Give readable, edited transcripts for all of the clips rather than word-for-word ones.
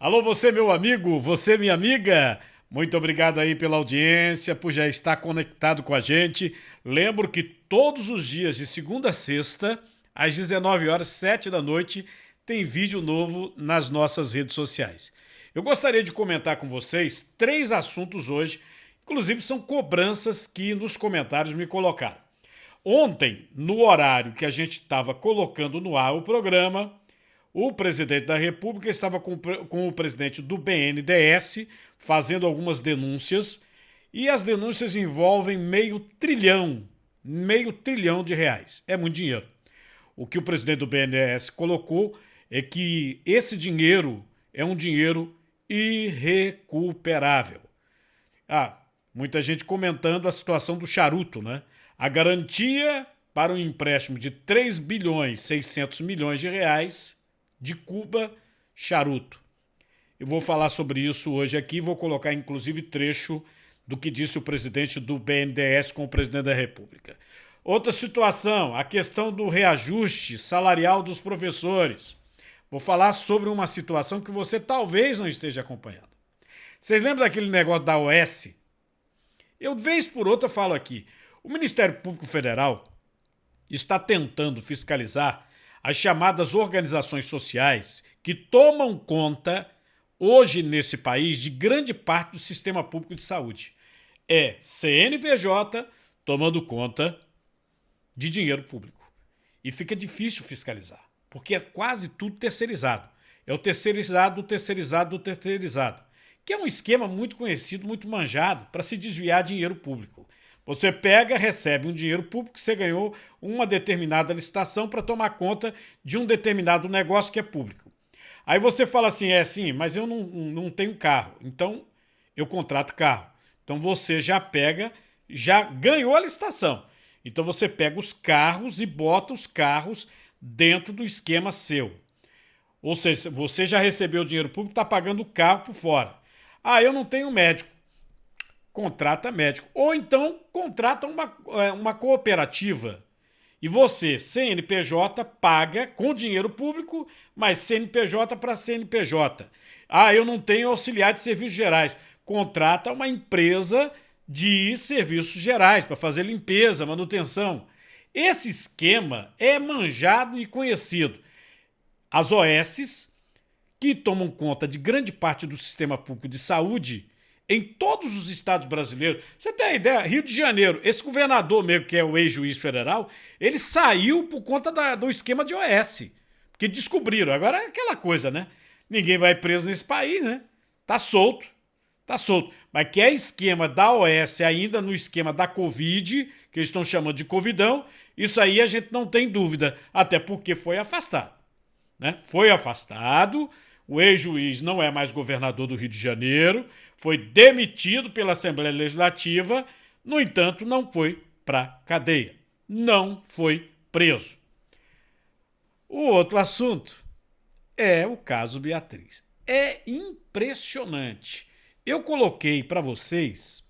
Alô, você, meu amigo, você, minha amiga. Muito obrigado aí pela audiência, por já estar conectado com a gente. Lembro que todos os dias, de segunda a sexta, às 19 horas, 7 da noite, tem vídeo novo nas nossas redes sociais. Eu gostaria de comentar com vocês 3 assuntos hoje, inclusive são cobranças que nos comentários me colocaram. Ontem, no horário que a gente estava colocando no ar o programa, o presidente da República estava com o presidente do BNDES fazendo algumas denúncias e as denúncias envolvem meio trilhão de reais. É muito dinheiro. O que o presidente do BNDES colocou é que esse dinheiro é um dinheiro irrecuperável. Muita gente comentando a situação do charuto, né? A garantia para um empréstimo de 3 bilhões 600 milhões de reais de Cuba Charuto. Eu vou falar sobre isso hoje aqui, vou colocar inclusive trecho do que disse o presidente do BNDES com o presidente da República. Outra situação, a questão do reajuste salarial dos professores. Vou falar sobre uma situação que você talvez não esteja acompanhando. Vocês lembram daquele negócio da OS? Eu, vez por outra, falo aqui. O Ministério Público Federal está tentando fiscalizar as chamadas organizações sociais que tomam conta, hoje nesse país, de grande parte do sistema público de saúde. É CNPJ tomando conta de dinheiro público. E fica difícil fiscalizar, porque é quase tudo terceirizado. É o terceirizado do terceirizado do terceirizado, que é um esquema muito conhecido, muito manjado, para se desviar dinheiro público. Você pega, recebe um dinheiro público que você ganhou uma determinada licitação para tomar conta de um determinado negócio que é público. Aí você fala assim, mas eu não tenho carro, então eu contrato carro. Então você já pega, já ganhou a licitação. Então você pega os carros e bota os carros dentro do esquema seu. Ou seja, você já recebeu o dinheiro público, está pagando o carro por fora. Eu não tenho médico. Contrata médico. Ou então contrata uma cooperativa e você, CNPJ, paga com dinheiro público, mas CNPJ para CNPJ. Eu não tenho auxiliar de serviços gerais. Contrata uma empresa de serviços gerais para fazer limpeza, manutenção. Esse esquema é manjado e conhecido. As OSs, que tomam conta de grande parte do sistema público de saúde, em todos os estados brasileiros. Você tem a ideia? Rio de Janeiro, esse governador mesmo, que é o ex-juiz federal, ele saiu por conta do esquema de OS. Porque descobriram. Agora é aquela coisa, né? Ninguém vai preso nesse país, né? Tá solto. Tá solto. Mas que é esquema da OS ainda no esquema da Covid, que eles estão chamando de Covidão, isso aí a gente não tem dúvida. Até porque foi afastado. Né? Foi afastado. O ex-juiz não é mais governador do Rio de Janeiro, foi demitido pela Assembleia Legislativa, no entanto, não foi para cadeia. Não foi preso. O outro assunto é o caso Beatriz. É impressionante. Eu coloquei para vocês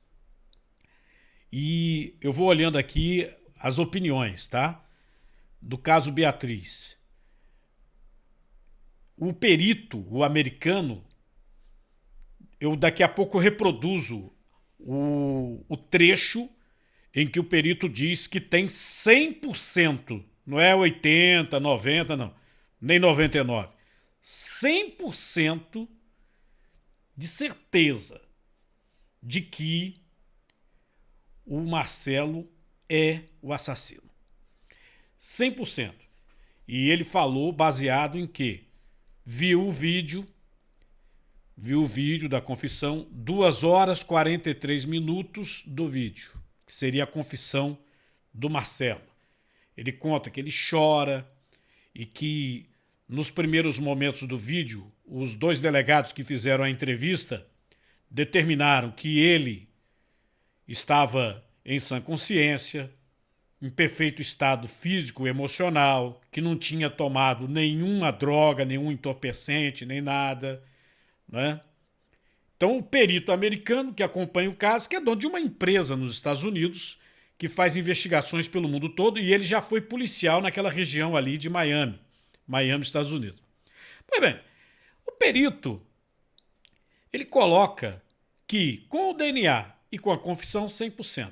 e eu vou olhando aqui as opiniões, tá? Do caso Beatriz. O perito, o americano, eu daqui a pouco reproduzo o trecho em que o perito diz que tem 100%, não é 80, 90, não, nem 99, 100% de certeza de que o Marcelo é o assassino. 100%. E ele falou baseado em quê? Viu o vídeo da confissão, 2 horas e 43 minutos do vídeo, que seria a confissão do Marcelo. Ele conta que ele chora e que nos primeiros momentos do vídeo, os 2 delegados que fizeram a entrevista determinaram que ele estava em sã consciência, em perfeito estado físico e emocional, que não tinha tomado nenhuma droga, nenhum entorpecente, nem nada, né? Então o perito americano que acompanha o caso, que é dono de uma empresa nos Estados Unidos, que faz investigações pelo mundo todo, e ele já foi policial naquela região ali de Miami, Estados Unidos. Pois bem, o perito Ele coloca que com o DNA e com a confissão 100%.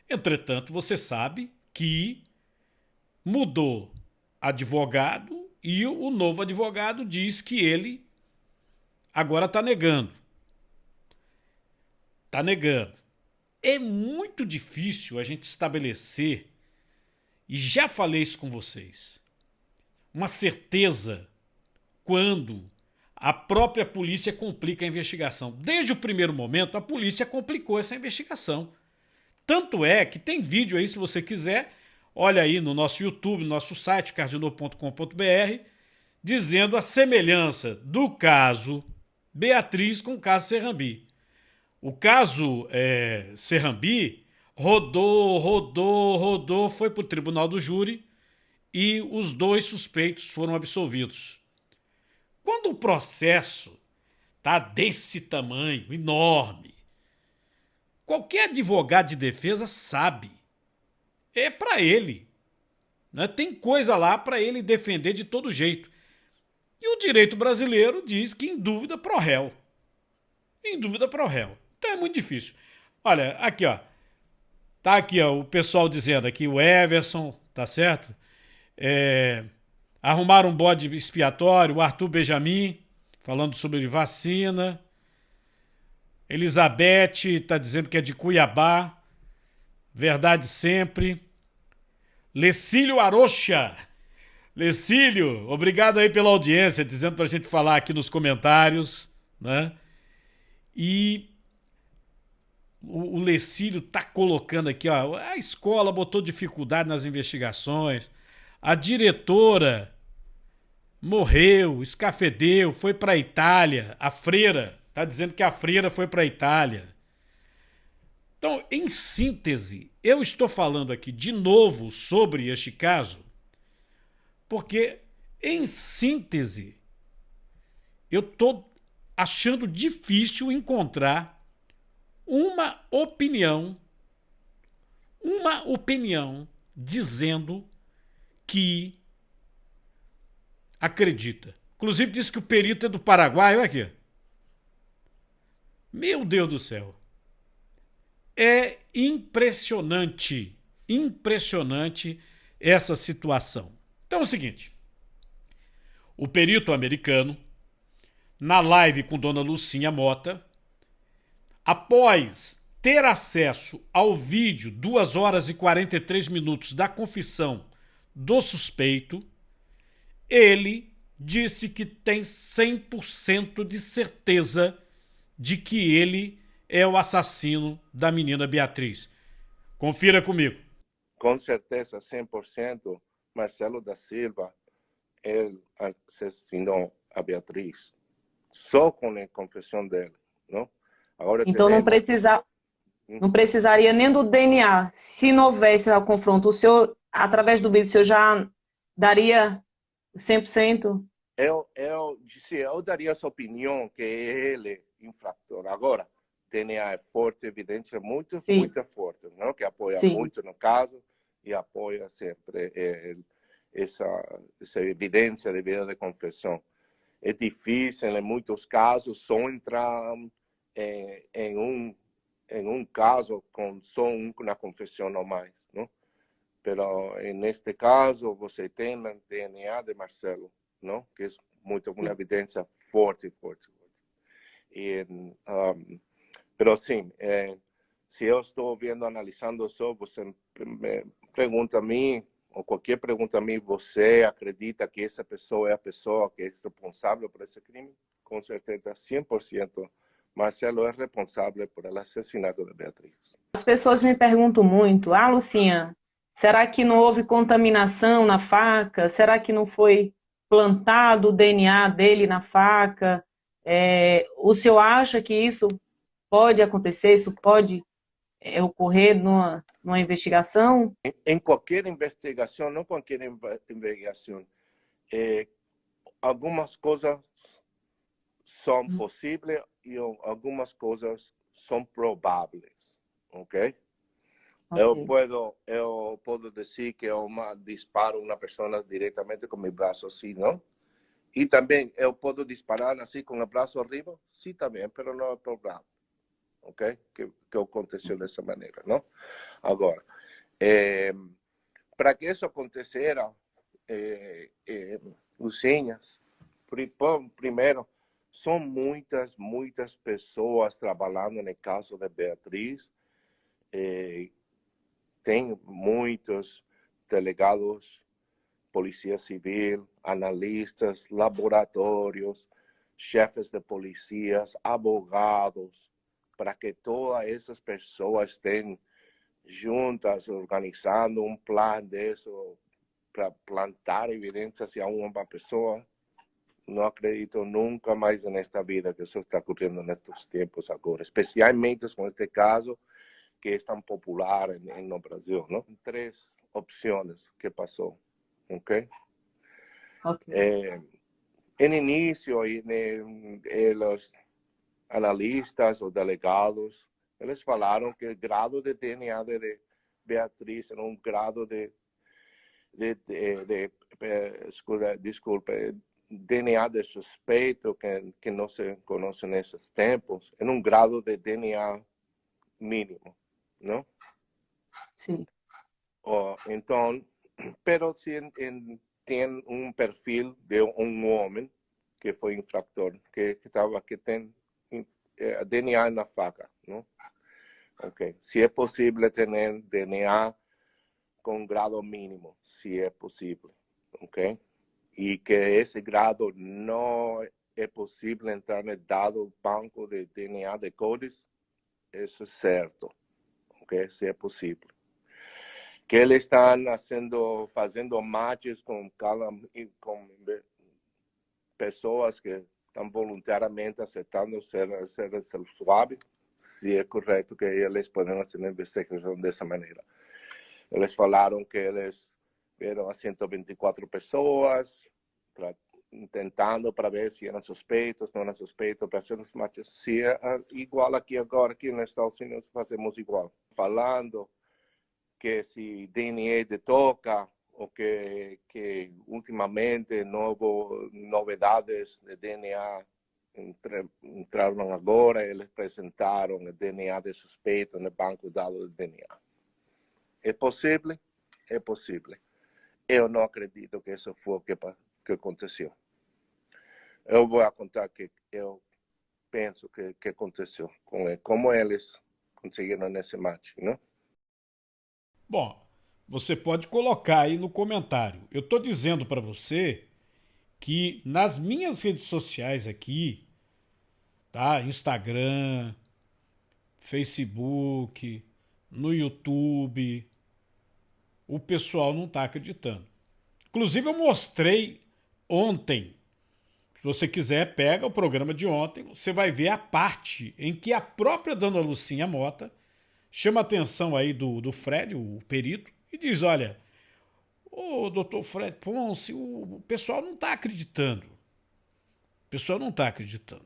Entretanto, você sabe que mudou advogado e o novo advogado diz que ele agora está negando. Está negando. É muito difícil a gente estabelecer, e já falei isso com vocês, uma certeza quando a própria polícia complica a investigação. Desde o primeiro momento, a polícia complicou essa investigação. Tanto é que tem vídeo aí, se você quiser, olha aí no nosso YouTube, no nosso site, cardinô.com.br, dizendo a semelhança do caso Beatriz com o caso Serrambi. O caso Serrambi rodou, foi para o tribunal do júri e os 2 suspeitos foram absolvidos. Quando o processo está desse tamanho, enorme, qualquer advogado de defesa sabe, é para ele. Né? Tem coisa lá para ele defender de todo jeito. E o direito brasileiro diz que em dúvida pro réu. Em dúvida pro réu. Então é muito difícil. Olha, aqui ó, tá aqui ó, o pessoal dizendo aqui, o Everson, tá certo? Arrumaram um bode expiatório, o Arthur Benjamin, falando sobre vacina. Elizabeth está dizendo que é de Cuiabá. Verdade sempre. Lecílio Arocha. Lecílio, obrigado aí pela audiência, dizendo para a gente falar aqui nos comentários. Né? E o Lecílio está colocando aqui, ó, a escola botou dificuldade nas investigações. A diretora morreu, escafedeu, foi para a Itália. A freira, está dizendo que a freira foi para a Itália. Então, em síntese, eu estou falando aqui de novo sobre este caso, porque, em síntese, eu estou achando difícil encontrar uma opinião dizendo que acredita. Inclusive disse que o perito é do Paraguai, olha aqui. Meu Deus do céu. É impressionante essa situação. Então é o seguinte, o perito americano, na live com dona Lucinha Mota, após ter acesso ao vídeo 2 horas e 43 minutos da confissão do suspeito, ele disse que tem 100% de certeza de que ele é o assassino da menina Beatriz. Confira comigo. Com certeza, 100%, Marcelo da Silva ele assassinou a Beatriz. Só com a confissão dele, não? Agora então não precisaria nem do DNA. Se não houvesse o confronto, o senhor, através do vídeo, o senhor já daria 100%? Eu daria essa opinião que ele é infrator. Agora, DNA é forte, evidência muito forte, não? Que apoia muito no caso e apoia sempre essa evidência de vida de confissão. É difícil, em muitos casos, só entrar em um caso com só uma confissão ou mais, não? Pero neste caso, você tem o DNA de Marcelo, não? Que é uma evidência forte. Pero sim, se eu estou vendo, analisando só, você me pergunta a mim, ou qualquer pergunta a mim, você acredita que essa pessoa é a pessoa que é responsável por esse crime? Com certeza, 100%. Marcelo é responsável por o assassinato de Beatriz. As pessoas me perguntam muito, Lucinha, será que não houve contaminação na faca? Será que não foi plantado o DNA dele na faca? O senhor acha que isso pode acontecer, isso pode ocorrer numa investigação? Em qualquer investigação, não qualquer investigação, algumas coisas são possíveis e algumas coisas são prováveis, ok? Eu posso dizer que eu disparo uma pessoa diretamente com meu braço assim, não? E também eu posso disparar assim com o braço arriba? Sim, também, mas não é problema. Ok? Que aconteceu dessa maneira, não? Agora, para que isso acontecera, Lucinhas, primeiro, são muitas pessoas trabalhando no caso de Beatriz. Tem muitos delegados, polícia civil, analistas, laboratórios, chefes de polícias, advogados, para que todas essas pessoas estejam juntas, organizando um plano disso para plantar evidências a uma pessoa. Não acredito nunca mais nesta vida que isso está ocorrendo nestes tempos agora, especialmente com este caso que é tão popular no Brasil, não? 3 opções que passou, ok? No início, os analistas, os delegados, eles falaram que o grado de DNA de Beatriz era um grado DNA de suspeito que não se conhece nesses tempos, em um grado de DNA mínimo, não? Sim. Então, pero se tem um perfil de um homem que foi infrator, que tem DNA na faca, não? Ok. Se é possível ter DNA com grado mínimo, se é possível, ok? E que esse grado não é possível entrar no dado banco de DNA de cores, isso é certo, ok? Se é possível. Que eles estão fazendo matches com pessoas que estão voluntariamente aceitando ser suave, se é correto que eles podem fazer uma investigação dessa maneira. Eles falaram que eles viram a 124 pessoas, tentando para ver se eram suspeitos, não eram suspeitos, para fazer os matches. Se é igual aqui agora, aqui nos Estados Unidos, fazemos igual. Falando que se DNA de toca, ou que ultimamente novidades de DNA entraram agora, eles apresentaram o DNA de suspeito no banco de dados de DNA. É possível? É possível. Eu não acredito que isso foi o que aconteceu. Eu vou contar que eu penso que aconteceu com ele, como eles conseguiram nesse match, não? Bom, você pode colocar aí no comentário. Eu estou dizendo para você que nas minhas redes sociais aqui, tá? Instagram, Facebook, no YouTube, o pessoal não está acreditando. Inclusive eu mostrei ontem. Se você quiser, pega o programa de ontem, você vai ver a parte em que a própria dona Lucinha Mota chama a atenção aí do Fred, o perito, e diz, olha, o doutor Fred Ponce, o pessoal não está acreditando. O pessoal não está acreditando.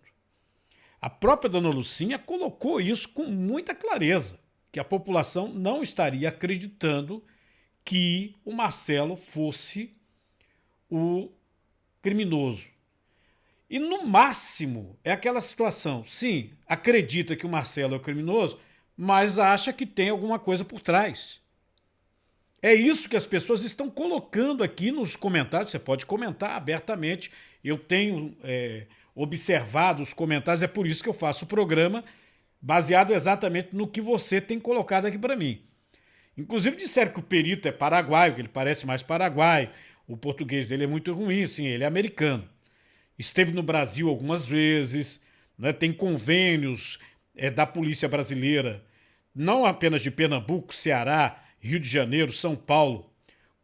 A própria dona Lucinha colocou isso com muita clareza, que a população não estaria acreditando que o Marcelo fosse o criminoso. E no máximo é aquela situação, sim, acredita que o Marcelo é o criminoso, mas acha que tem alguma coisa por trás. É isso que as pessoas estão colocando aqui nos comentários. Você pode comentar abertamente. Eu tenho observado os comentários, é por isso que eu faço o programa baseado exatamente no que você tem colocado aqui para mim. Inclusive disseram que o perito é paraguaio, que ele parece mais paraguaio. O português dele é muito ruim, sim, ele é americano. Esteve no Brasil algumas vezes, né, tem convênios da polícia brasileira, não apenas de Pernambuco, Ceará, Rio de Janeiro, São Paulo,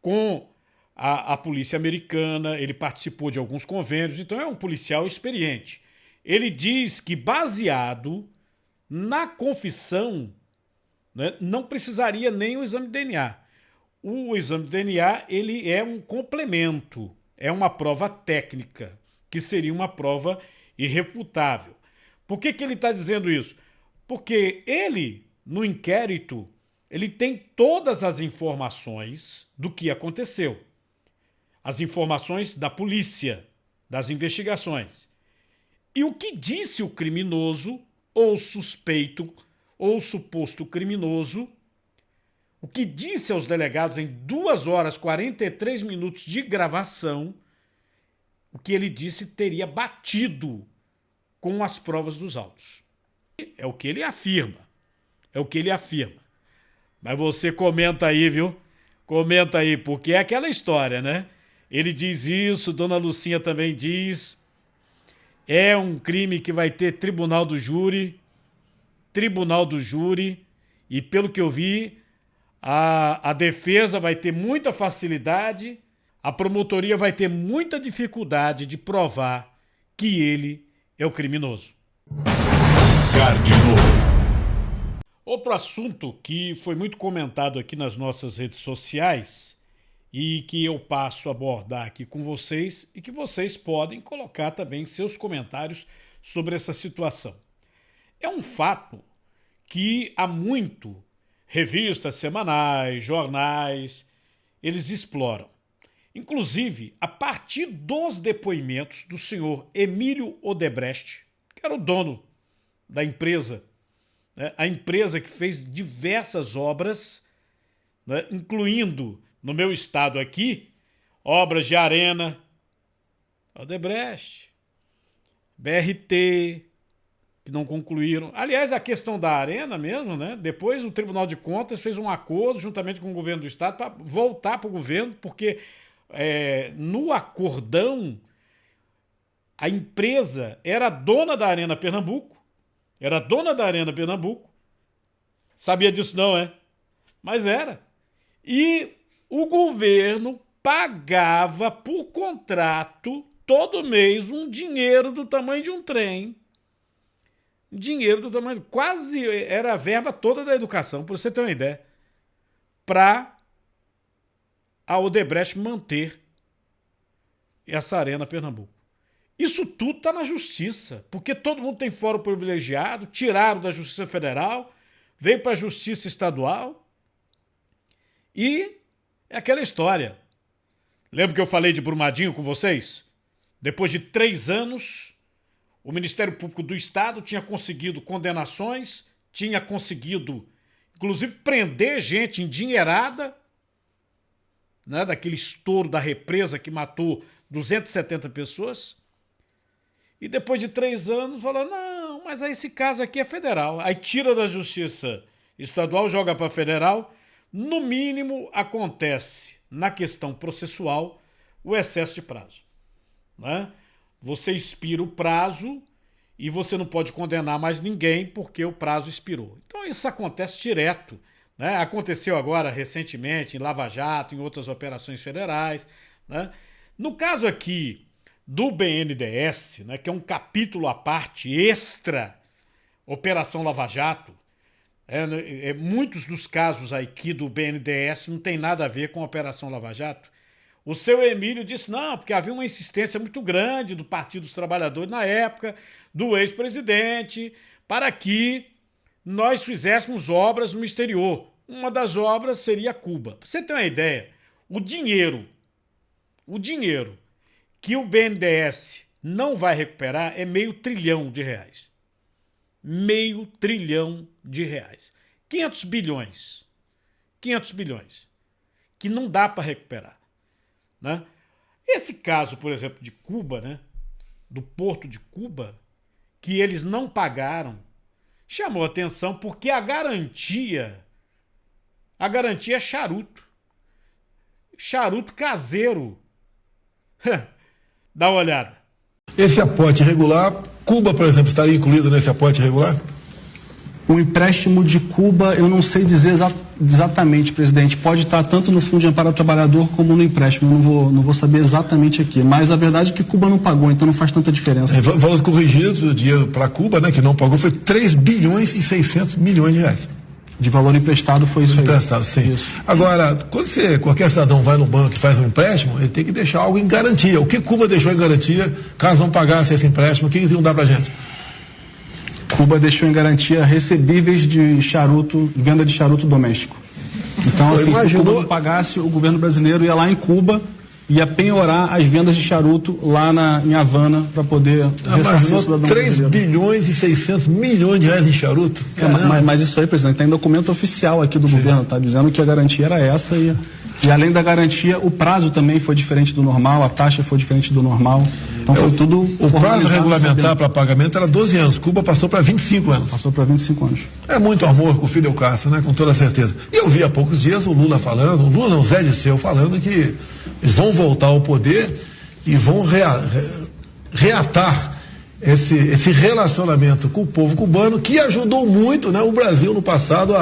com a polícia americana, ele participou de alguns convênios, então é um policial experiente. Ele diz que, baseado na confissão, né, não precisaria nem o exame de DNA. O exame de DNA ele é um complemento, é uma prova técnica, que seria uma prova irrefutável. Por que ele está dizendo isso? Porque ele, no inquérito, ele tem todas as informações do que aconteceu. As informações da polícia. das investigações. E o que disse o criminoso, ou suspeito, ou suposto criminoso, o que disse aos delegados em 2 horas e 43 minutos de gravação, o que ele disse teria batido com as provas dos autos. É o que ele afirma. É o que ele afirma. Mas você comenta aí, viu? Comenta aí, porque é aquela história, né? Ele diz isso, Dona Lucinha também diz. É um crime que vai ter tribunal do júri, e pelo que eu vi, a defesa vai ter muita facilidade, a promotoria vai ter muita dificuldade de provar que ele é o criminoso. Outro assunto que foi muito comentado aqui nas nossas redes sociais e que eu passo a abordar aqui com vocês e que vocês podem colocar também seus comentários sobre essa situação. É um fato que há muito revistas semanais, jornais, eles exploram. Inclusive, a partir dos depoimentos do senhor Emílio Odebrecht, que era o dono da empresa, né, a empresa que fez diversas obras, né, incluindo, no meu estado aqui, obras de arena, Odebrecht, BRT, que não concluíram. Aliás, a questão da arena mesmo, né? Depois o Tribunal de Contas fez um acordo juntamente com o governo do estado para voltar para o governo, porque no acordão a empresa era dona da Arena Pernambuco, sabia disso não, é? Mas era. E o governo pagava por contrato todo mês um dinheiro do tamanho de um trem. Dinheiro do tamanho, quase era a verba toda da educação, para você ter uma ideia, para a Odebrecht manter essa Arena Pernambuco. Isso tudo está na justiça, porque todo mundo tem fórum privilegiado, tiraram da Justiça Federal, veio para a Justiça Estadual e é aquela história. Lembra que eu falei de Brumadinho com vocês? Depois de 3 anos... o Ministério Público do Estado tinha conseguido condenações, tinha conseguido, inclusive, prender gente endinheirada, né, daquele estouro da represa que matou 270 pessoas. E depois de 3 anos, falou, não, mas esse caso aqui é federal. Aí tira da Justiça Estadual, joga para federal. No mínimo, acontece, na questão processual, o excesso de prazo, né? Você expira o prazo e você não pode condenar mais ninguém porque o prazo expirou. Então isso acontece direto, né? Aconteceu agora recentemente em Lava Jato, em outras operações federais, né? No caso aqui do BNDES, né, que é um capítulo à parte, extra, Operação Lava Jato, muitos dos casos aqui do BNDES não tem nada a ver com a Operação Lava Jato. O seu Emílio disse não, porque havia uma insistência muito grande do Partido dos Trabalhadores na época, do ex-presidente, para que nós fizéssemos obras no exterior. Uma das obras seria Cuba. Pra você ter uma ideia, o dinheiro que o BNDES não vai recuperar é R$500 bilhão. R$500 bilhão. 500 bilhões. 500 bilhões. Que não dá para recuperar. Né? Esse caso, por exemplo, de Cuba, né? Do Porto de Cuba, que eles não pagaram, chamou atenção porque a garantia é charuto. Charuto caseiro. Dá uma olhada. Esse aporte irregular, Cuba, por exemplo, estaria incluído nesse aporte irregular? O empréstimo de Cuba, eu não sei dizer exatamente, presidente. Pode estar tanto no Fundo de Amparo ao Trabalhador como no empréstimo. Eu não vou saber exatamente aqui. Mas a verdade é que Cuba não pagou, então não faz tanta diferença. Valores corrigidos, o dinheiro para Cuba, né, que não pagou, foi 3 bilhões e 600 milhões de reais. De valor emprestado foi isso aí. Emprestado, sim. Isso. Agora, quando qualquer cidadão vai no banco e faz um empréstimo, ele tem que deixar algo em garantia. O que Cuba deixou em garantia, caso não pagasse esse empréstimo, o que eles iam dar para a gente? Cuba deixou em garantia recebíveis de charuto, venda de charuto doméstico. Então, assim, se Cuba não pagasse, o governo brasileiro ia lá em Cuba ia penhorar as vendas de charuto lá em Havana para poder ressarcir o cidadão 3 brasileiro. bilhões e 600 milhões de reais em charuto? Mas isso aí, presidente, tem documento oficial aqui do governo, tá dizendo que a garantia era essa e além da garantia, o prazo também foi diferente do normal, a taxa foi diferente do normal. Então foi tudo O prazo regulamentar para pagamento era 12 anos, Cuba passou para 25 anos. Passou para 25 anos. É muito amor com o Fidel Castro, né? Com toda certeza. E eu vi há poucos dias o Lula falando, o Zé Dirceu falando que eles vão voltar ao poder e vão reatar esse relacionamento com o povo cubano, que ajudou muito, né, o Brasil no passado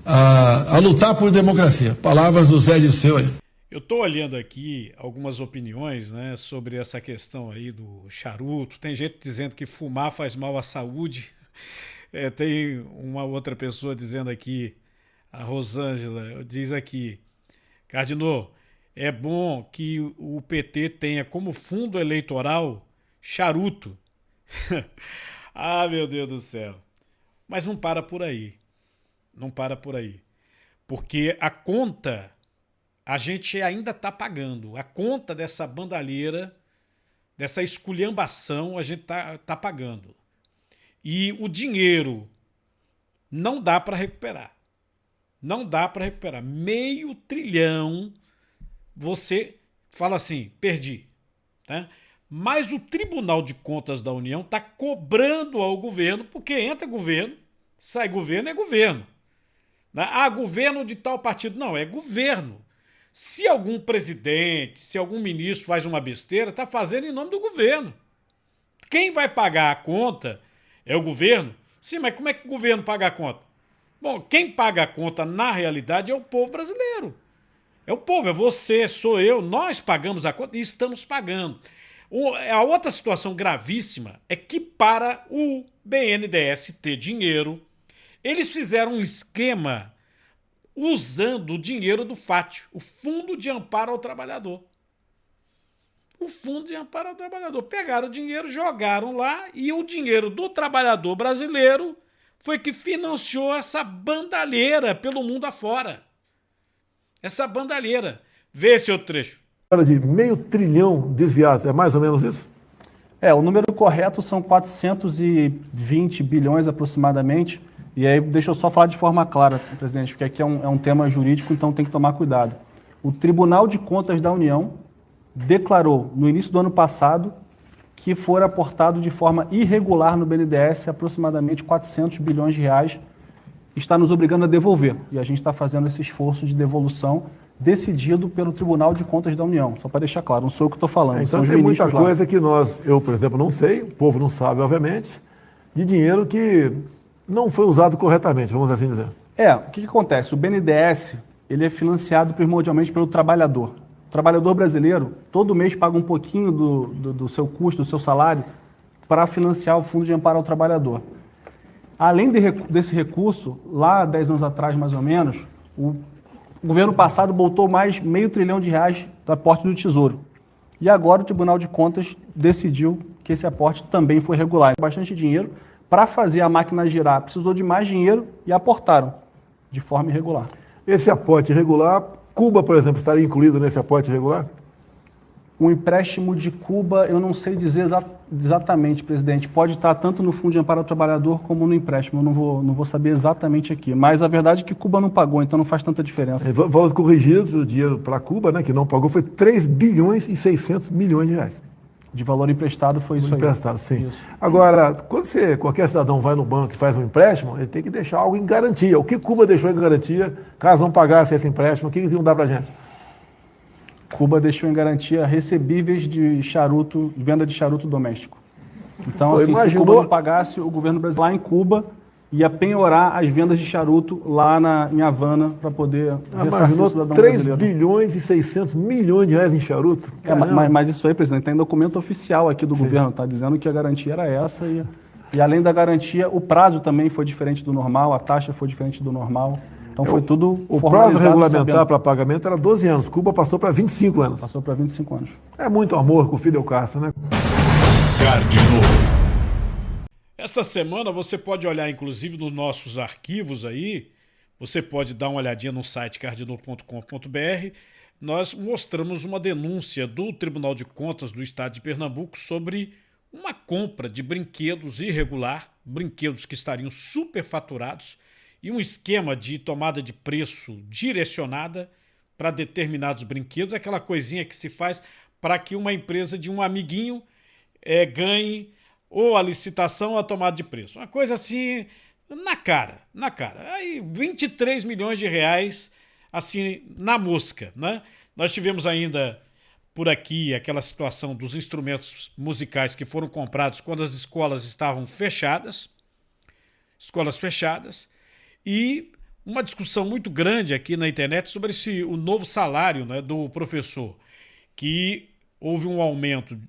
a lutar por democracia. Palavras do Zé Dirceu aí. Eu estou olhando aqui algumas opiniões, né, sobre essa questão aí do charuto. Tem gente dizendo que fumar faz mal à saúde. Tem uma outra pessoa dizendo aqui, a Rosângela, diz aqui, Cardinô, é bom que o PT tenha como fundo eleitoral charuto. Ah, meu Deus do céu. Mas não para por aí. Não para por aí. Porque a conta a gente ainda está pagando. A conta dessa bandalheira, dessa esculhambação, a gente tá pagando. E o dinheiro não dá para recuperar. Não dá para recuperar. 500 bilhões, você fala assim, perdi. Tá? Mas o Tribunal de Contas da União está cobrando ao governo, porque entra governo, sai governo, é governo. Ah, governo de tal partido. Não, é governo. Se algum presidente, se algum ministro faz uma besteira, está fazendo em nome do governo. Quem vai pagar a conta é o governo? Sim, mas como é que o governo paga a conta? Bom, quem paga a conta na realidade é o povo brasileiro. É o povo, é você, sou eu, nós pagamos a conta e estamos pagando. A outra situação gravíssima é que para o BNDES ter dinheiro, eles fizeram um esquema usando o dinheiro do FAT, o Fundo de Amparo ao Trabalhador. O Fundo de Amparo ao Trabalhador. Pegaram o dinheiro, jogaram lá e o dinheiro do trabalhador brasileiro foi que financiou essa bandalheira pelo mundo afora. Essa bandalheira. Vê esse outro trecho. De 500 bilhões desviados, é mais ou menos isso? O número correto são 420 bilhões aproximadamente. E aí, deixa eu só falar de forma clara, presidente, porque aqui é um tema jurídico, então tem que tomar cuidado. O Tribunal de Contas da União declarou, no início do ano passado, que foram aportado de forma irregular no BNDES aproximadamente 400 bilhões de reais, está nos obrigando a devolver. E a gente está fazendo esse esforço de devolução decidido pelo Tribunal de Contas da União. Só para deixar claro, não sou eu que estou falando. Então tem muita coisa que eu, por exemplo, não sei, o povo não sabe, obviamente, de dinheiro que não foi usado corretamente, vamos assim dizer. O que acontece? O BNDES ele é financiado primordialmente pelo trabalhador. O trabalhador brasileiro, todo mês paga um pouquinho do seu custo, do seu salário, para financiar o Fundo de Amparo ao Trabalhador. Além desse recurso, lá 10 anos atrás, mais ou menos, o governo passado botou mais 500 bilhões de reais do aporte do Tesouro. E agora o Tribunal de Contas decidiu que esse aporte também foi regular. Bastante dinheiro. Para fazer a máquina girar, precisou de mais dinheiro e aportaram de forma irregular. Esse aporte irregular, Cuba, por exemplo, estaria incluído nesse aporte irregular? O empréstimo de Cuba, eu não sei dizer exatamente, presidente. Pode estar tanto no Fundo de Amparo ao Trabalhador como no empréstimo. Eu não vou saber exatamente aqui. Mas a verdade é que Cuba não pagou, então não faz tanta diferença. Vamos corrigir o dinheiro para Cuba, né, que não pagou, foi 3 bilhões e 600 milhões de reais. De valor emprestado foi isso aí. Emprestado, sim. Isso. Agora, quando qualquer cidadão vai no banco e faz um empréstimo, ele tem que deixar algo em garantia. O que Cuba deixou em garantia, caso não pagasse esse empréstimo, o que eles iam dar para a gente? Cuba deixou em garantia recebíveis de charuto, venda de charuto doméstico. Então, assim, se Cuba não pagasse, o governo brasileiro lá em Cuba ia penhorar as vendas de charuto lá em Havana para poder ressarcir o cidadão brasileiro. 3 bilhões e 600 milhões de reais em charuto? Mas isso aí, presidente, tem documento oficial aqui do governo, está dizendo que a garantia era essa e além da garantia, o prazo também foi diferente do normal, a taxa foi diferente do normal. Então foi tudo O prazo regulamentar para pagamento era 12 anos, Cuba passou para 25 anos. Passou para 25 anos. É muito amor com o Fidel Castro, né? Cardinô. Esta semana você pode olhar, inclusive, nos nossos arquivos aí, você pode dar uma olhadinha no site cardinô.com.br, nós mostramos uma denúncia do Tribunal de Contas do Estado de Pernambuco sobre uma compra de brinquedos irregular, brinquedos que estariam superfaturados e um esquema de tomada de preço direcionada para determinados brinquedos, aquela coisinha que se faz para que uma empresa de um amiguinho ganhe ou a licitação ou a tomada de preço. Uma coisa assim, na cara. Aí 23 milhões de reais, assim, na mosca, né? Nós tivemos ainda por aqui aquela situação dos instrumentos musicais que foram comprados quando as escolas estavam fechadas, e uma discussão muito grande aqui na internet sobre o novo salário, né, do professor, que houve um aumento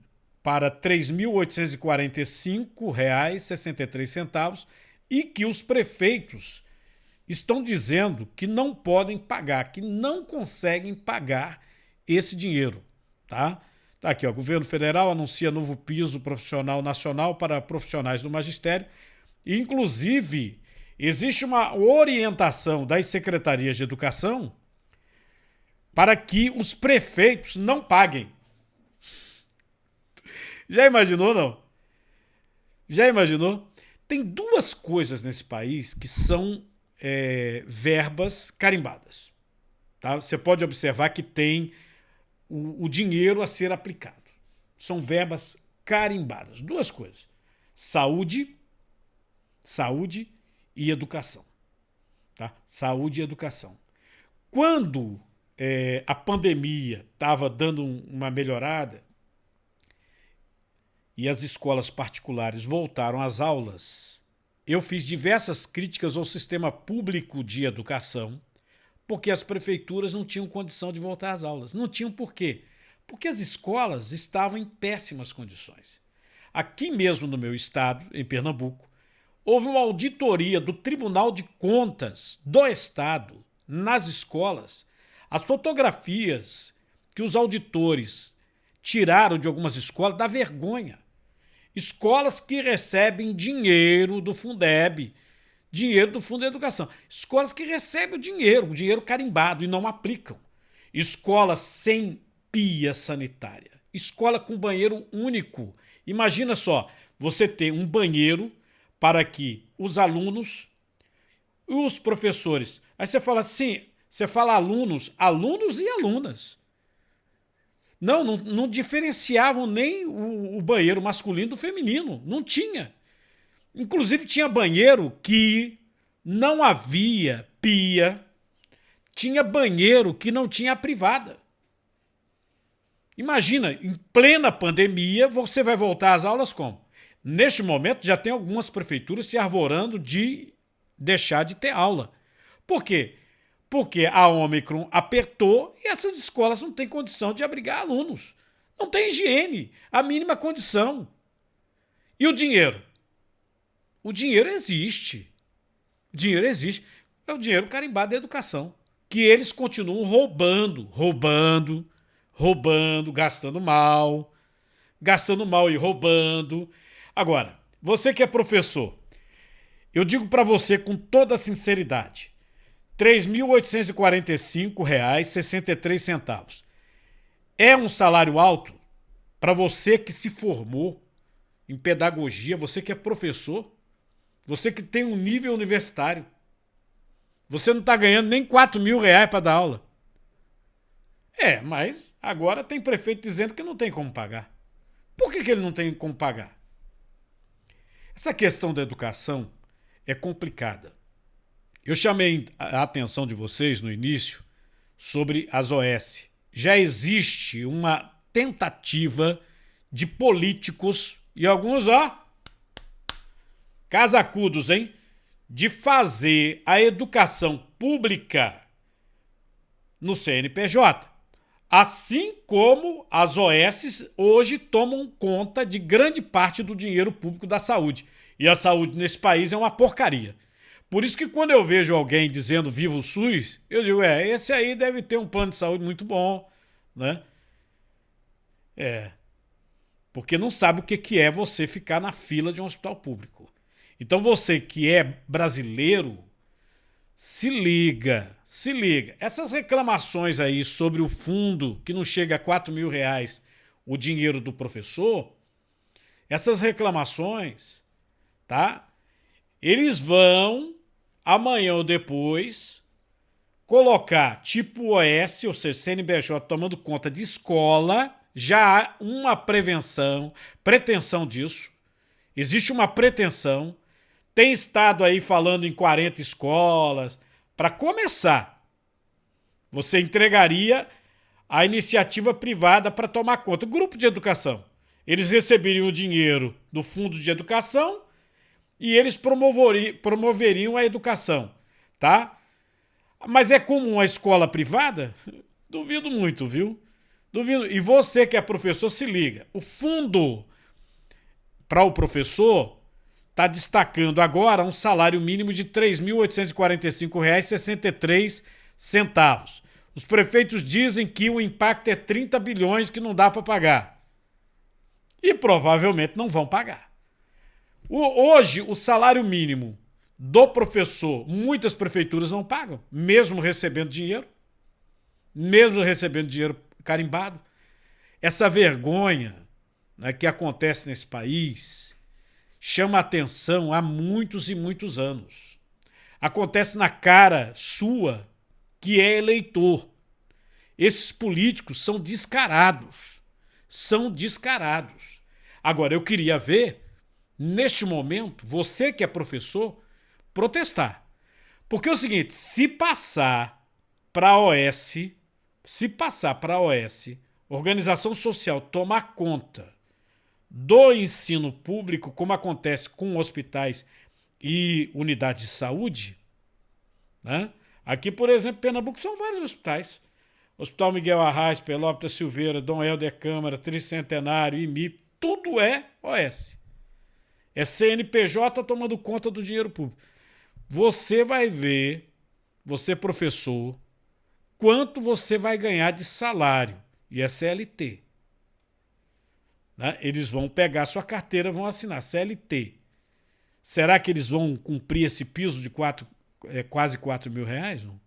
para R$ 3.845,63 e que os prefeitos estão dizendo que não podem pagar, que não conseguem pagar esse dinheiro. Tá aqui, ó, o governo federal anuncia novo piso profissional nacional para profissionais do magistério e, inclusive, existe uma orientação das secretarias de educação para que os prefeitos não paguem. Já imaginou, não? Já imaginou? Tem duas coisas nesse país que são verbas carimbadas. Tá? Você pode observar que tem o dinheiro a ser aplicado. São verbas carimbadas. Duas coisas. Saúde e educação. Tá? Saúde e educação. Quando a pandemia estava dando uma melhorada e as escolas particulares voltaram às aulas, eu fiz diversas críticas ao sistema público de educação, porque as prefeituras não tinham condição de voltar às aulas. Não tinham por quê? Porque as escolas estavam em péssimas condições. Aqui mesmo no meu estado, em Pernambuco, houve uma auditoria do Tribunal de Contas do Estado nas escolas. As fotografias que os auditores tiraram de algumas escolas dá vergonha. Escolas que recebem dinheiro do Fundeb, dinheiro do Fundo de Educação. Escolas que recebem o dinheiro carimbado e não aplicam. Escolas sem pia sanitária. Escola com banheiro único. Imagina só, você ter um banheiro para que os alunos e os professores... Aí você fala assim, você fala alunos e alunas. Não diferenciavam nem o banheiro masculino do feminino. Não tinha. Inclusive tinha banheiro que não havia pia, tinha banheiro que não tinha a privada. Imagina, em plena pandemia, você vai voltar às aulas como? Neste momento já tem algumas prefeituras se arvorando de deixar de ter aula. Por quê? Porque a Ômicron apertou e essas escolas não têm condição de abrigar alunos. Não tem higiene, a mínima condição. E o dinheiro? O dinheiro existe. O dinheiro existe. É o dinheiro carimbado da educação. Que eles continuam roubando, gastando mal e roubando. Agora, você que é professor, eu digo para você com toda a sinceridade, R$ 3.845,63. É um salário alto para você que se formou em pedagogia, você que é professor, você que tem um nível universitário. Você não está ganhando nem R$ 4.000 para dar aula. Mas agora tem prefeito dizendo que não tem como pagar. Por que ele não tem como pagar? Essa questão da educação é complicada. Eu chamei a atenção de vocês no início sobre as OS. Já existe uma tentativa de políticos, e alguns, casacudos, hein? De fazer a educação pública no CNPJ. Assim como as OS hoje tomam conta de grande parte do dinheiro público da saúde. E a saúde nesse país é uma porcaria. Por isso que quando eu vejo alguém dizendo viva o SUS, eu digo, esse aí deve ter um plano de saúde muito bom, né? Porque não sabe o que é você ficar na fila de um hospital público. Então você que é brasileiro, se liga se liga, essas reclamações aí sobre o fundo que não chega a R$ 4.000, o dinheiro do professor, essas reclamações, tá? Eles vão, amanhã ou depois, colocar tipo OS, ou seja, CNBJ tomando conta de escola, já há uma pretensão disso, existe uma pretensão, tem estado aí falando em 40 escolas. Para começar, você entregaria a iniciativa privada para tomar conta. Grupo de educação. Eles receberiam o dinheiro do Fundo de Educação e eles promoveriam a educação, tá? Mas é comum a escola privada? Duvido muito, viu? Duvido. E você que é professor, se liga. O fundo para o professor está destacando agora um salário mínimo de R$ 3.845,63. Os prefeitos dizem que o impacto é 30 bilhões que não dá para pagar. E provavelmente não vão pagar. Hoje, o salário mínimo do professor, muitas prefeituras não pagam, mesmo recebendo dinheiro carimbado. Essa vergonha, né, que acontece nesse país chama atenção há muitos e muitos anos. Acontece na cara sua, que é eleitor. Esses políticos são descarados. São descarados. Agora, eu queria ver, neste momento, você que é professor, protestar. Porque é o seguinte, se passar para a OS, organização social, tomar conta do ensino público, como acontece com hospitais e unidades de saúde, né? Aqui, por exemplo, em Pernambuco são vários hospitais. Hospital Miguel Arraes, Pelópita Silveira, Dom Helder Câmara, Tricentenário, IMIP, tudo é OS. É CNPJ tomando conta do dinheiro público. Você vai ver, você professor, quanto você vai ganhar de salário, e é CLT. Né? Eles vão pegar sua carteira, vão assinar CLT. Será que eles vão cumprir esse piso de quase R$ 4.000? Não?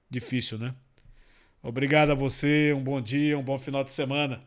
Difícil, né? Obrigado a você, um bom dia, um bom final de semana.